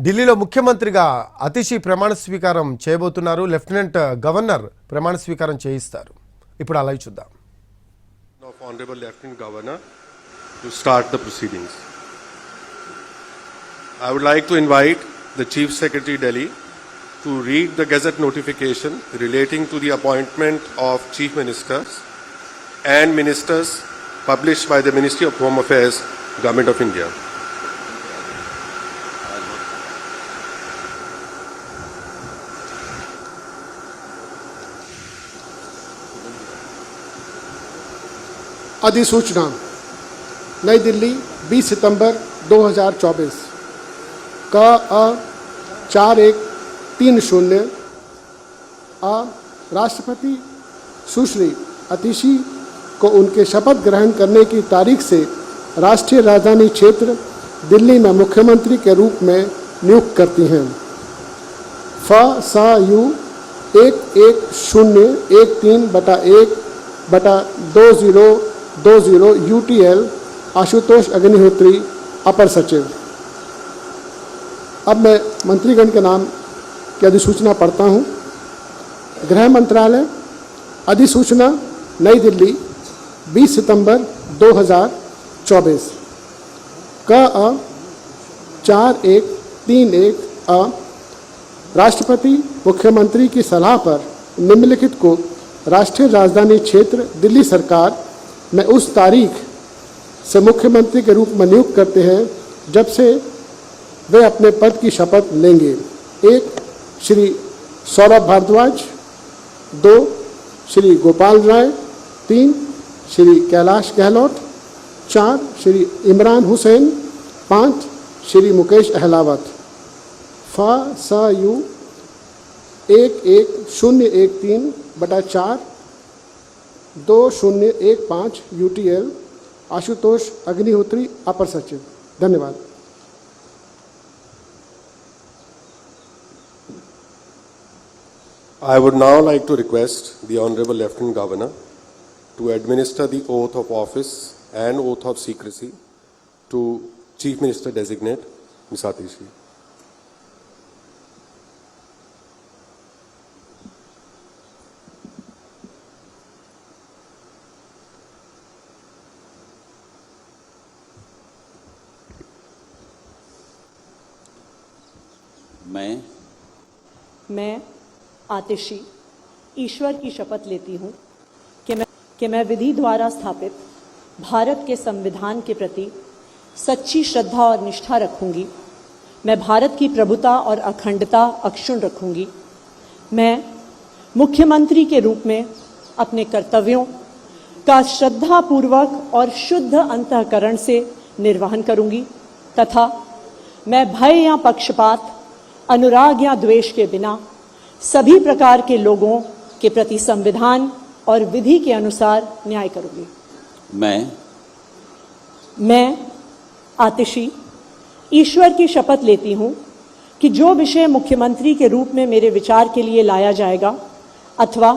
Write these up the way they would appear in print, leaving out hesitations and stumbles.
ఢిల్లీలో ముఖ్యమంత్రిగా అతిషి ప్రమాణ స్వీకారం చేయబోతున్నారు. లెఫ్టినెంట్ గవర్నర్ ప్రమాణ స్వీకారం చేయిస్తారు. ఇప్పుడు అలా చూద్దాం. Honorable Lieutenant Governor to start the proceedings. I would like to invite the Chief Secretary Delhi to read the Gazette notification relating to the appointment of Chief Ministers and Ministers published by the Ministry of Home Affairs, Government of India. अधिसूचना नई दिल्ली 20 सितंबर 2024 का 4130 राष्ट्रपति सुश्री अतिशी को उनके शपथ ग्रहण करने की तारीख से राष्ट्रीय राजधानी क्षेत्र दिल्ली में मुख्यमंत्री के रूप में नियुक्त करती हैं। फ़.स.यू 11-13/1/2020 UTL आशुतोष अग्निहोत्री अपर सचिव। अब मैं मंत्रीगण के नाम की अधिसूचना पढ़ता हूँ। गृह मंत्रालय अधिसूचना नई दिल्ली 20 सितंबर 2024 का 4131 राष्ट्रपति मुख्यमंत्री की सलाह पर निम्नलिखित को राष्ट्रीय राजधानी क्षेत्र दिल्ली सरकार में उस तारीख से मुख्यमंत्री के रूप में नियुक्त करते हैं जब से वे अपने पद की शपथ लेंगे। 1. श्री सौरभ भारद्वाज। 2. श्री गोपाल राय। 3. श्री कैलाश गहलोत। 4. श्री इमरान हुसैन। 5. श्री मुकेश अहलावत। फ़.स.यू 11-013/4 2015 UTL आशुतोष अग्निहोत्री अपर सचिव। धन्यवाद। I would now like to request the Honorable Lieutenant Governor to administer the oath of office and oath of secrecy to Chief Minister Designate Ms. Atishi. मैं आतिशी ईश्वर की शपथ लेती हूँ कि मैं विधि द्वारा स्थापित भारत के संविधान के प्रति सच्ची श्रद्धा और निष्ठा रखूँगी। मैं भारत की प्रभुता और अखंडता अक्षुण्ण रखूँगी। मैं मुख्यमंत्री के रूप में अपने कर्तव्यों का श्रद्धापूर्वक और शुद्ध अंतःकरण से निर्वहन करूँगी तथा मैं भय या पक्षपात, अनुराग या द्वेष के बिना सभी प्रकार के लोगों के प्रति संविधान और विधि के अनुसार न्याय करूंगी। मैं आतिशी ईश्वर की शपथ लेती हूं कि जो विषय मुख्यमंत्री के रूप में मेरे विचार के लिए लाया जाएगा अथवा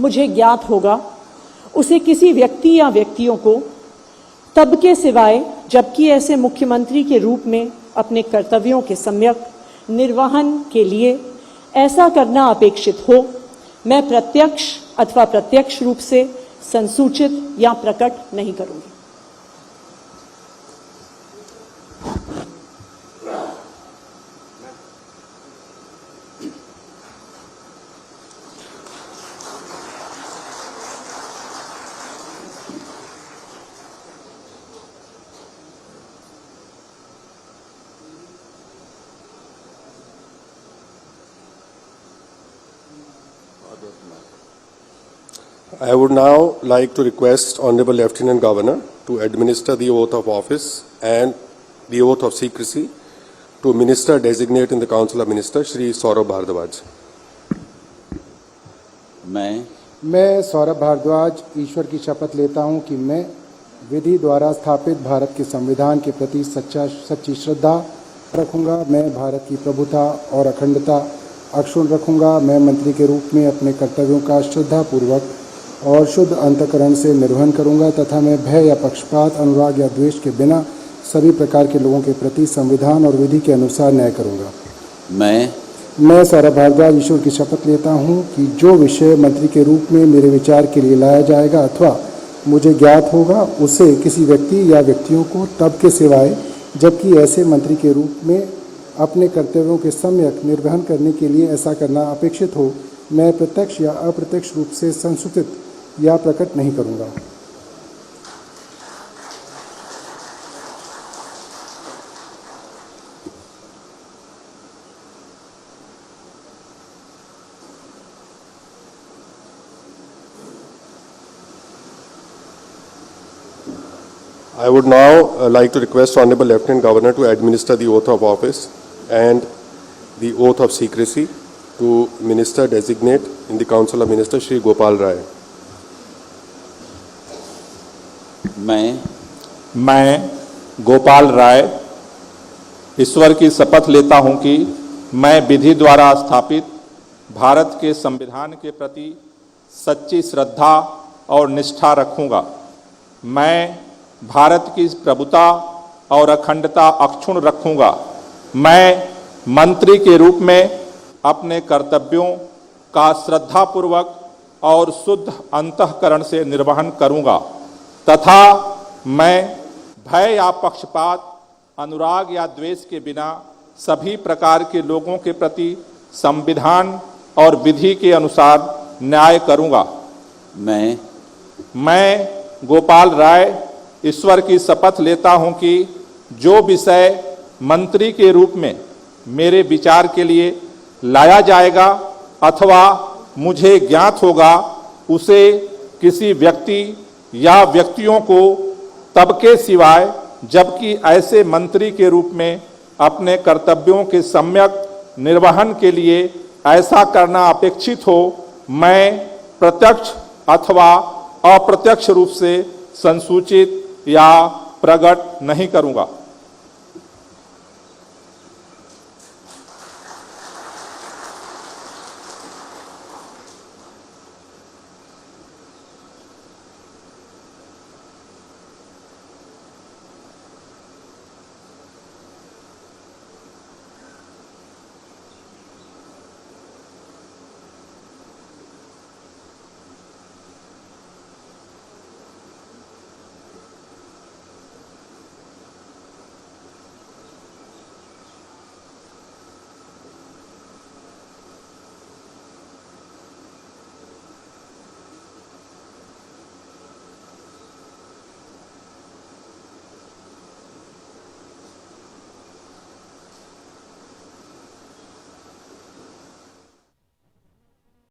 मुझे ज्ञात होगा उसे किसी व्यक्ति या व्यक्तियों को तब के सिवाय जबकि ऐसे मुख्यमंत्री के रूप में अपने कर्तव्यों के सम्यक निर्वहन के लिए ऐसा करना अपेक्षित हो, मैं प्रत्यक्ष अथवा प्रत्यक्ष रूप से संसूचित या प्रकट नहीं करूंगी। I would now like to request Honorable Lieutenant Governor to administer the oath of office and the oath of secrecy to Minister Designate in the Council of Ministers, Shri Saurabh Bhardwaj. मैं सौरभ भारद्वाज ईश्वर की शपथ लेता हूं कि मैं विधि द्वारा स्थापित भारत के संविधान के प्रति सच्ची श्रद्धा रखूंगा। मैं भारत की प्रभुता और अखंडता अक्षुण्ण रखूंगा। मैं मंत्री के रूप में अपने कर्तव्यों का श्रद्धापूर्वक और शुद्ध अंतःकरण से निर्वहन करूंगा तथा मैं भय या पक्षपात, अनुराग या द्वेष के बिना सभी प्रकार के लोगों के प्रति संविधान और विधि के अनुसार न्याय करूंगा। मैं सौरभ भारद्वाज ईश्वर की शपथ लेता हूँ कि जो विषय मंत्री के रूप में मेरे विचार के लिए लाया जाएगा अथवा मुझे ज्ञात होगा उसे किसी व्यक्ति या व्यक्तियों को तब के सिवाय जबकि ऐसे मंत्री के रूप में अपने कर्तव्यों के सम्यक निर्वहन करने के लिए ऐसा करना अपेक्षित हो, मैं प्रत्यक्ष या अप्रत्यक्ष रूप से संसूचित या प्रकट नहीं करूँगा। I would now like to request Honorable Lieutenant Governor to administer the oath of office and the oath of secrecy to Minister Designate in the Council of Ministers, Shri Gopal Rai. मैं गोपाल राय ईश्वर की शपथ लेता हूं कि मैं विधि द्वारा स्थापित भारत के संविधान के प्रति सच्ची श्रद्धा और निष्ठा रखूंगा। मैं भारत की प्रभुता और अखंडता अक्षुण्ण रखूंगा। मैं मंत्री के रूप में अपने कर्तव्यों का श्रद्धापूर्वक और शुद्ध अंतःकरण से निर्वहन करूंगा तथा मैं भय या पक्षपात, अनुराग या द्वेष के बिना सभी प्रकार के लोगों के प्रति संविधान और विधि के अनुसार न्याय करूंगा। मैं गोपाल राय ईश्वर की शपथ लेता हूं कि जो विषय मंत्री के रूप में मेरे विचार के लिए लाया जाएगा अथवा मुझे ज्ञात होगा उसे किसी व्यक्ति या व्यक्तियों को तब के सिवाय जबकि ऐसे मंत्री के रूप में अपने कर्तव्यों के सम्यक निर्वहन के लिए ऐसा करना अपेक्षित हो, मैं प्रत्यक्ष अथवा अप्रत्यक्ष रूप से संसूचित या प्रकट नहीं करूंगा।